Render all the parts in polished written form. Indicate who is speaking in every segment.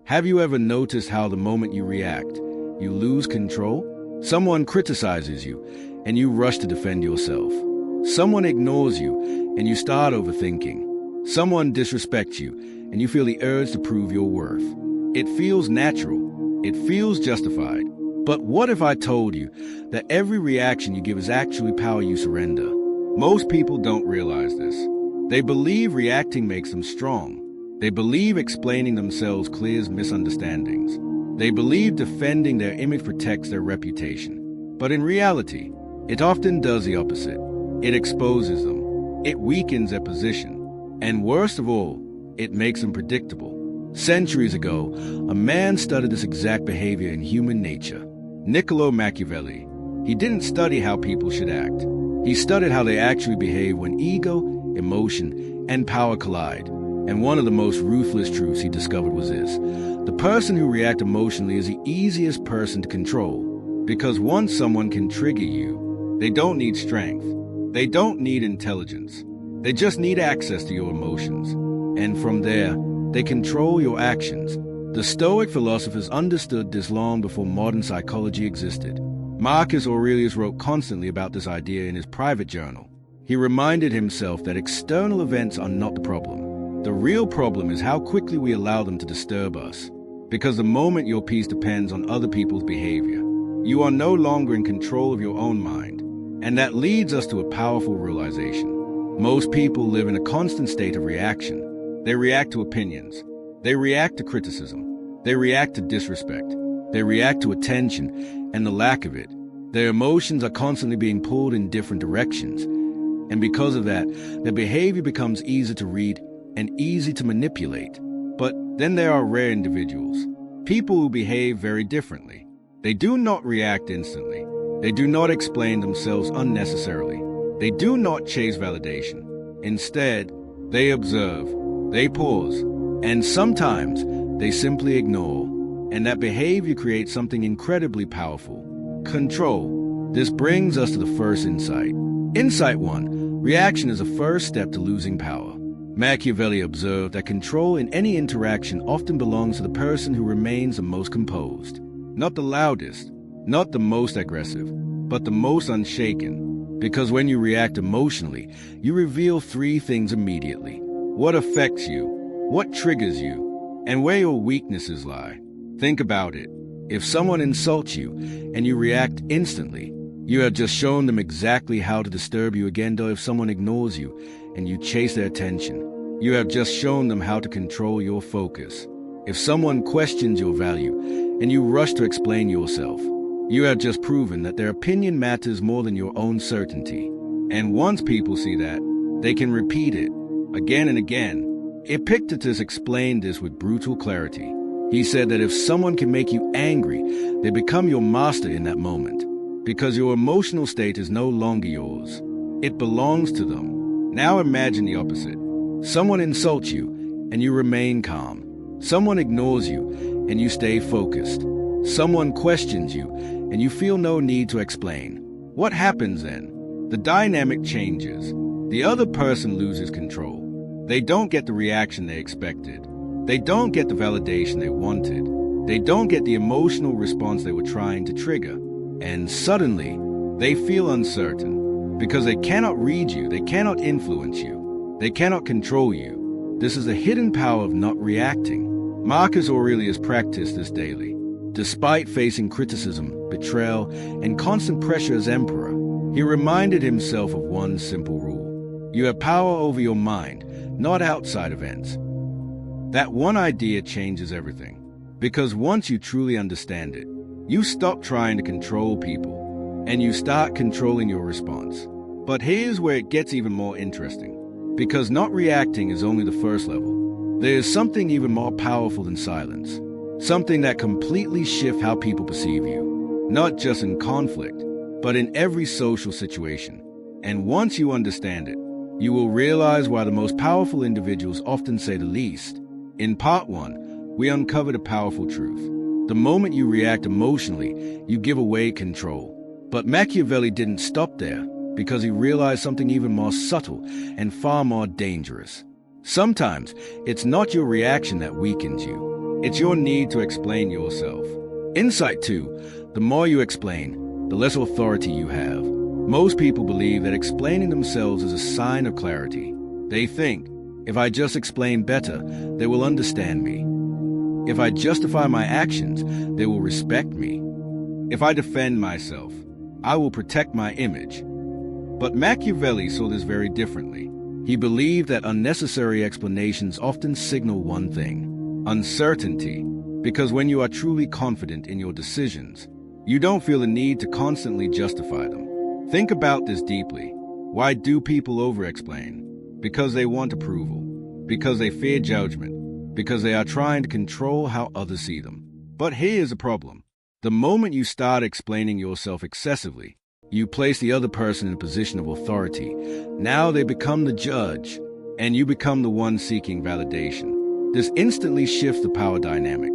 Speaker 1: Have you ever noticed how the moment you react, you lose control? Someone criticizes you, and you rush to defend yourself. Someone ignores you, and you start overthinking. Someone disrespects you, and you feel the urge to prove your worth. It feels natural. It feels justified. But what if I told you that every reaction you give is actually power you surrender? Most people don't realize this. They believe reacting makes them strong. They believe explaining themselves clears misunderstandings. They believe defending their image protects their reputation. But in reality, it often does the opposite. It exposes them. It weakens their position. And worst of all, it makes them predictable. Centuries ago, a man studied this exact behavior in human nature. Machiavelli. He didn't study how people should act. He studied how they actually behave when ego, emotion, and power collide. And one of the most ruthless truths he discovered was this: the person who reacts emotionally is the easiest person to control. Because once someone can trigger you, they don't need strength. They don't need intelligence. They just need access to your emotions. And from there, they control your actions. The Stoic philosophers understood this long before modern psychology existed. Marcus Aurelius wrote constantly about this idea in his private journal. He reminded himself that external events are not the problem. The real problem is how quickly we allow them to disturb us. Because the moment your peace depends on other people's behavior, you are no longer in control of your own mind. And that leads us to a powerful realization. Most people live in a constant state of reaction. They react to opinions. They react to criticism. They react to disrespect. They react to attention and the lack of it. Their emotions are constantly being pulled in different directions. And because of that, their behavior becomes easy to read and easy to manipulate. But then there are rare individuals, people who behave very differently. They do not react instantly. They do not explain themselves unnecessarily. They do not chase validation. Instead, they observe, they pause, and sometimes they simply ignore. And that behavior creates something incredibly powerful: control. This brings us to the first insight. Insight 1. Reaction is the first step to losing power. Machiavelli observed that control in any interaction often belongs to the person who remains the most composed. Not the loudest, not the most aggressive, but the most unshaken. Because when you react emotionally, you reveal 3 things immediately: what affects you, what triggers you, and where your weaknesses lie. Think about it. If someone insults you and you react instantly, you have just shown them exactly how to disturb you again. Though if someone ignores you and you chase their attention, you have just shown them how to control your focus. If someone questions your value and you rush to explain yourself, you have just proven that their opinion matters more than your own certainty. And once people see that, they can repeat it again and again. Epictetus explained this with brutal clarity. He said that if someone can make you angry, they become your master in that moment. Because your emotional state is no longer yours. It belongs to them. Now imagine the opposite. Someone insults you and you remain calm. Someone ignores you and you stay focused. Someone questions you and you feel no need to explain. What happens then? The dynamic changes. The other person loses control. They don't get the reaction they expected. They don't get the validation they wanted. They don't get the emotional response they were trying to trigger. And suddenly, they feel uncertain. Because they cannot read you, they cannot influence you, they cannot control you. This is the hidden power of not reacting. Marcus Aurelius practiced this daily. Despite facing criticism, betrayal, and constant pressure as emperor, he reminded himself of one simple rule: you have power over your mind, not outside events. That one idea changes everything. Because once you truly understand it, you stop trying to control people, and you start controlling your response. But here's where it gets even more interesting. Because not reacting is only the first level. There is something even more powerful than silence. Something that completely shifts how people perceive you. Not just in conflict, but in every social situation. And once you understand it, you will realize why the most powerful individuals often say the least. In part 1, we uncovered a powerful truth. The moment you react emotionally, you give away control. But Machiavelli didn't stop there, because he realized something even more subtle and far more dangerous. Sometimes, it's not your reaction that weakens you. It's your need to explain yourself. Insight 2. The more you explain, the less authority you have. Most people believe that explaining themselves is a sign of clarity. They think, if I just explain better, they will understand me. If I justify my actions, they will respect me. If I defend myself, I will protect my image. But Machiavelli saw this very differently. He believed that unnecessary explanations often signal one thing: uncertainty. Because when you are truly confident in your decisions, you don't feel the need to constantly justify them. Think about this deeply. Why do people over-explain? Because they want approval. Because they fear judgment. Because they are trying to control how others see them. But here's a problem. The moment you start explaining yourself excessively, you place the other person in a position of authority. Now they become the judge, and you become the one seeking validation. This instantly shifts the power dynamic.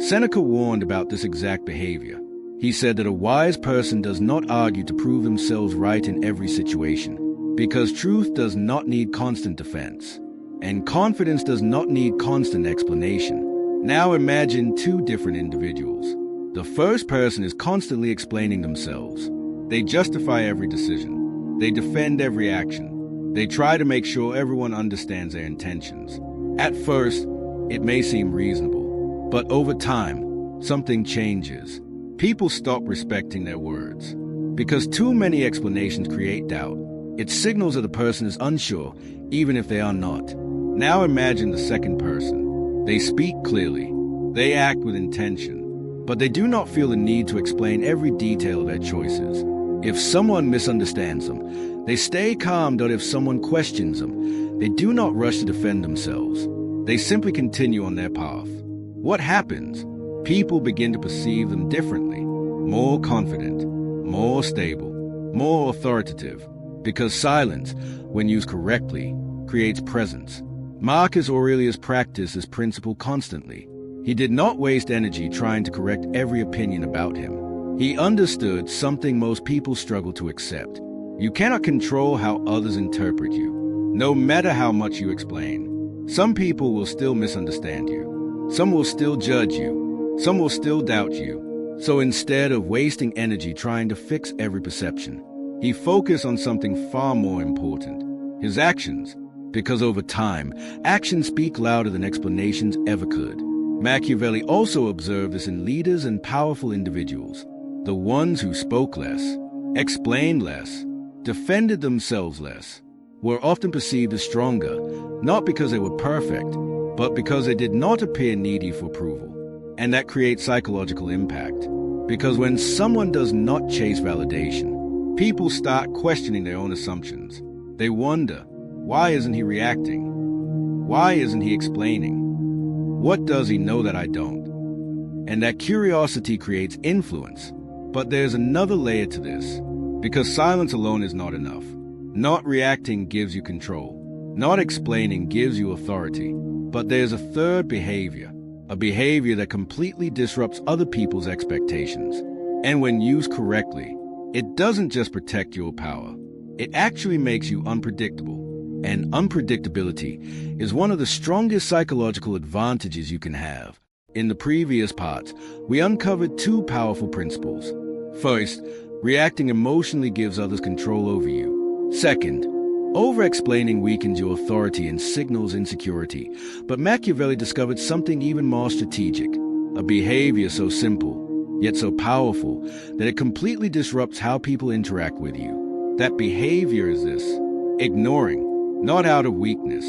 Speaker 1: Seneca warned about this exact behavior. He said that a wise person does not argue to prove themselves right in every situation, because truth does not need constant defense, and confidence does not need constant explanation. Now imagine two different individuals. The first person is constantly explaining themselves. They justify every decision. They defend every action. They try to make sure everyone understands their intentions. At first, it may seem reasonable. But over time, something changes. People stop respecting their words. Because too many explanations create doubt. It signals that the person is unsure, even if they are not. Now imagine the second person. They speak clearly. They act with intention. But they do not feel the need to explain every detail of their choices. If someone misunderstands them, they stay calm, but if someone questions them, they do not rush to defend themselves. They simply continue on their path. What happens? People begin to perceive them differently, more confident, more stable, more authoritative, because silence, when used correctly, creates presence. Marcus Aurelius practiced this principle constantly. He did not waste energy trying to correct every opinion about him. He understood something most people struggle to accept. You cannot control how others interpret you, no matter how much you explain. Some people will still misunderstand you. Some will still judge you. Some will still doubt you. So instead of wasting energy trying to fix every perception, he focused on something far more important: his actions. Because over time, actions speak louder than explanations ever could. Machiavelli also observed this in leaders and powerful individuals. The ones who spoke less, explained less, defended themselves less, were often perceived as stronger, not because they were perfect, but because they did not appear needy for approval. And that creates psychological impact. Because when someone does not chase validation, people start questioning their own assumptions. They wonder, why isn't he reacting? Why isn't he explaining? What does he know that I don't? And that curiosity creates influence. But there's another layer to this. Because silence alone is not enough. Not reacting gives you control. Not explaining gives you authority. But there's a third behavior, a behavior that completely disrupts other people's expectations. And when used correctly, it doesn't just protect your power. It actually makes you unpredictable. And unpredictability is one of the strongest psychological advantages you can have. In the previous parts, we uncovered two powerful principles. First, reacting emotionally gives others control over you. Second, over-explaining weakens your authority and signals insecurity. But Machiavelli discovered something even more strategic, a behavior so simple, yet so powerful, that it completely disrupts how people interact with you. That behavior is this: ignoring, not out of weakness,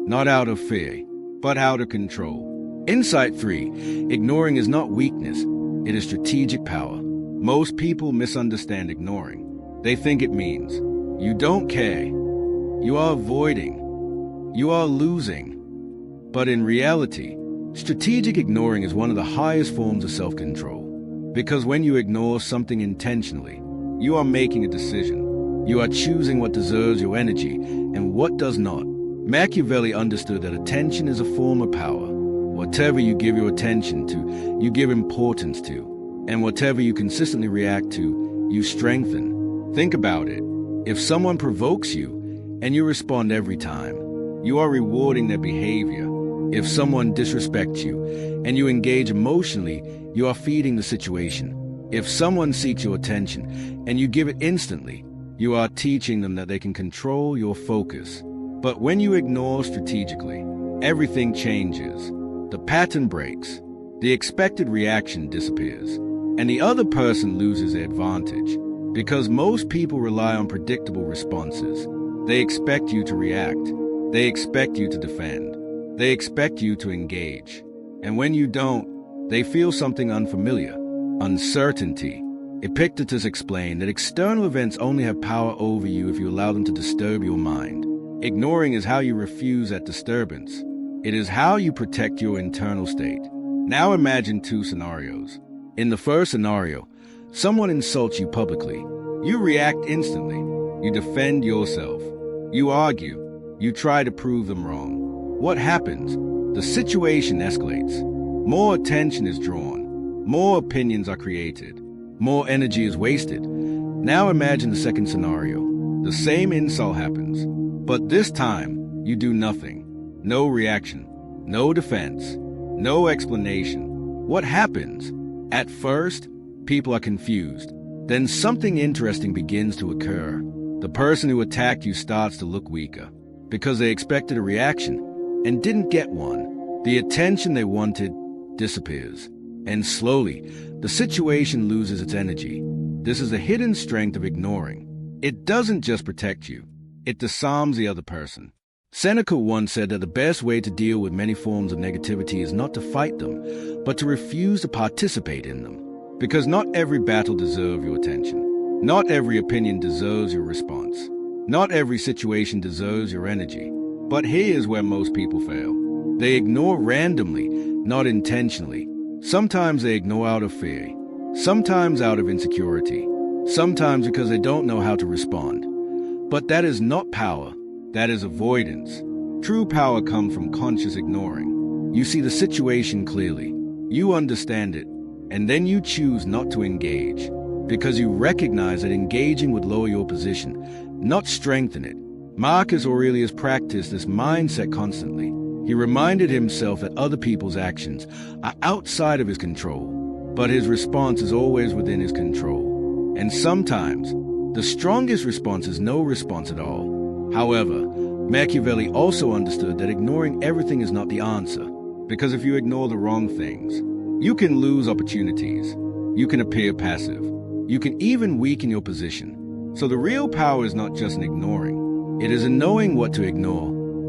Speaker 1: not out of fear, but out of control. Insight 3. Ignoring is not weakness, it is strategic power. Most people misunderstand ignoring. They think it means you don't care, you are avoiding, you are losing. But in reality, strategic ignoring is one of the highest forms of self-control. Because when you ignore something intentionally, you are making a decision. You are choosing what deserves your energy and what does not. Machiavelli understood that attention is a form of power. Whatever you give your attention to, you give importance to. And whatever you consistently react to, you strengthen. Think about it. If someone provokes you and you respond every time, you are rewarding their behavior. If someone disrespects you and you engage emotionally, you are feeding the situation. If someone seeks your attention and you give it instantly, you are teaching them that they can control your focus. But when you ignore strategically, everything changes. The pattern breaks, the expected reaction disappears, and the other person loses their advantage. Because most people rely on predictable responses. They expect you to react. They expect you to defend. They expect you to engage. And when you don't, they feel something unfamiliar, uncertainty. Epictetus explained that external events only have power over you if you allow them to disturb your mind. Ignoring is how you refuse that disturbance. It is how you protect your internal state. Now imagine two scenarios. In the first scenario, someone insults you publicly. You react instantly. You defend yourself. You argue. You try to prove them wrong. What happens? The situation escalates. More attention is drawn. More opinions are created. More energy is wasted. Now imagine the second scenario. The same insult happens, but this time you do nothing. No reaction, no defense, no explanation. What happens? At first, people are confused. Then something interesting begins to occur. The person who attacked you starts to look weaker because they expected a reaction and didn't get one. The attention they wanted disappears. And slowly, the situation loses its energy. This is the hidden strength of ignoring. It doesn't just protect you. It disarms the other person. Seneca once said that the best way to deal with many forms of negativity is not to fight them, but to refuse to participate in them. Because not every battle deserves your attention. Not every opinion deserves your response. Not every situation deserves your energy. But here's where most people fail. They ignore randomly, not intentionally. Sometimes they ignore out of fear. Sometimes out of insecurity. Sometimes because they don't know how to respond. But that is not power. That is avoidance. True power comes from conscious ignoring. You see the situation clearly. You understand it. And then you choose not to engage. Because you recognize that engaging would lower your position, not strengthen it. Marcus Aurelius practiced this mindset constantly. He reminded himself that other people's actions are outside of his control, but his response is always within his control. And sometimes, the strongest response is no response at all. However, Machiavelli also understood that ignoring everything is not the answer, because if you ignore the wrong things, you can lose opportunities, you can appear passive, you can even weaken your position. So the real power is not just in ignoring, it is in knowing what to ignore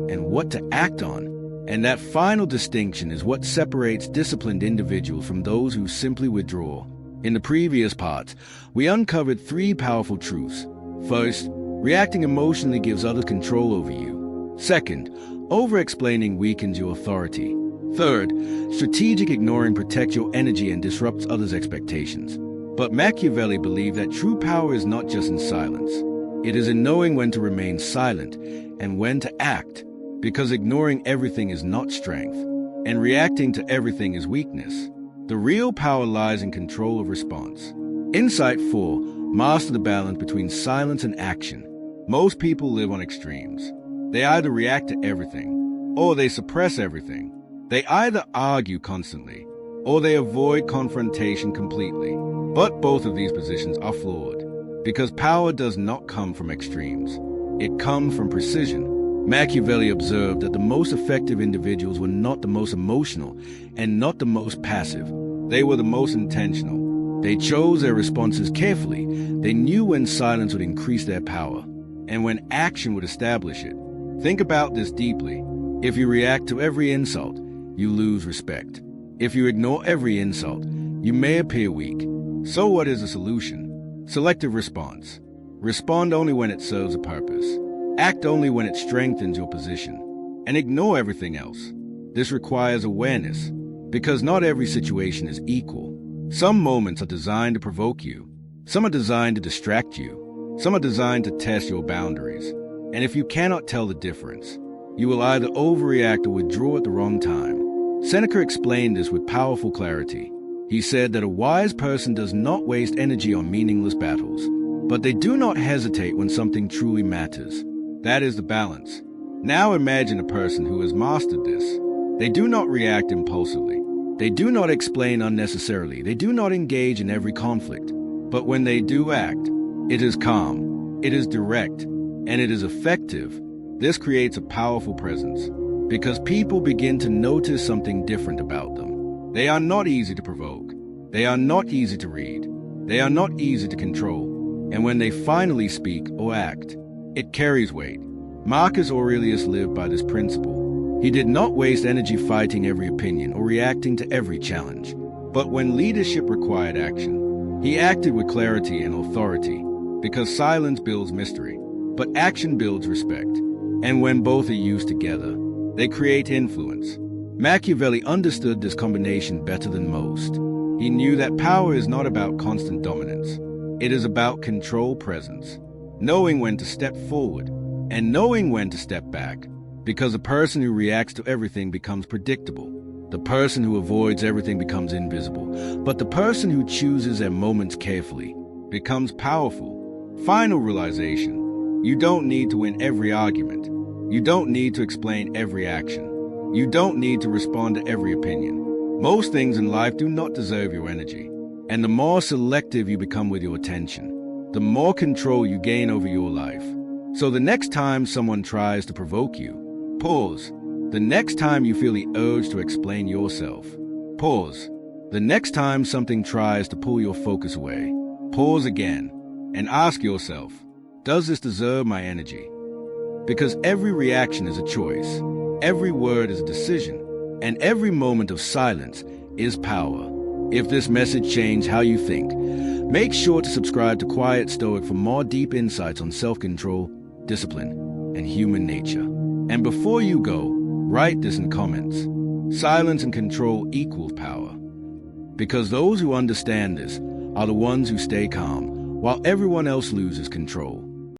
Speaker 1: and what to act on. And that final distinction is what separates disciplined individuals from those who simply withdraw. In the previous parts, we uncovered three powerful truths. First, reacting emotionally gives others control over you. Second, over-explaining weakens your authority. Third, strategic ignoring protects your energy and disrupts others' expectations. But Machiavelli believed that true power is not just in silence. It is in knowing when to remain silent and when to act. Because ignoring everything is not strength, and reacting to everything is weakness. The real power lies in control of response. Insight 4. Master the balance between silence and action. Most people live on extremes. They either react to everything, or they suppress everything. They either argue constantly, or they avoid confrontation completely. But both of these positions are flawed, because power does not come from extremes. It comes from precision. Machiavelli observed that the most effective individuals were not the most emotional and not the most passive. They were the most intentional. They chose their responses carefully. They knew when silence would increase their power and when action would establish it. Think about this deeply. If you react to every insult, you lose respect. If you ignore every insult, you may appear weak. So what is the solution? Selective response. Respond only when it serves a purpose. Act only when it strengthens your position, and ignore everything else. This requires awareness, because not every situation is equal. Some moments are designed to provoke you. Some are designed to distract you. Some are designed to test your boundaries. And if you cannot tell the difference, you will either overreact or withdraw at the wrong time. Seneca explained this with powerful clarity. He said that a wise person does not waste energy on meaningless battles, but they do not hesitate when something truly matters. That is the balance. Now imagine a person who has mastered this. They do not react impulsively. They do not explain unnecessarily. They do not engage in every conflict. But when they do act, it is calm, it is direct, and it is effective. This creates a powerful presence because people begin to notice something different about them. They are not easy to provoke. They are not easy to read. They are not easy to control. And when they finally speak or act, it carries weight. Marcus Aurelius lived by this principle. He did not waste energy fighting every opinion or reacting to every challenge. But when leadership required action, he acted with clarity and authority, because silence builds mystery, but action builds respect. And when both are used together, they create influence. Machiavelli understood this combination better than most. He knew that power is not about constant dominance. It is about control presence, knowing when to step forward and knowing when to step back. Because a person who reacts to everything becomes predictable. The person who avoids everything becomes invisible. But the person who chooses their moments carefully becomes powerful. Final realization: you don't need to win every argument. You don't need to explain every action. You don't need to respond to every opinion. Most things in life do not deserve your energy. And the more selective you become with your attention, the more control you gain over your life. So the next time someone tries to provoke you, pause. The next time you feel the urge to explain yourself, pause. The next time something tries to pull your focus away, pause again and ask yourself, does this deserve my energy? Because every reaction is a choice, every word is a decision, and every moment of silence is power. If this message changed how you think, make sure to subscribe to Quiet Stoic for more deep insights on self-control, discipline, and human nature. And before you go, write this in comments. Silence and control equals power. Because those who understand this are the ones who stay calm, while everyone else loses control.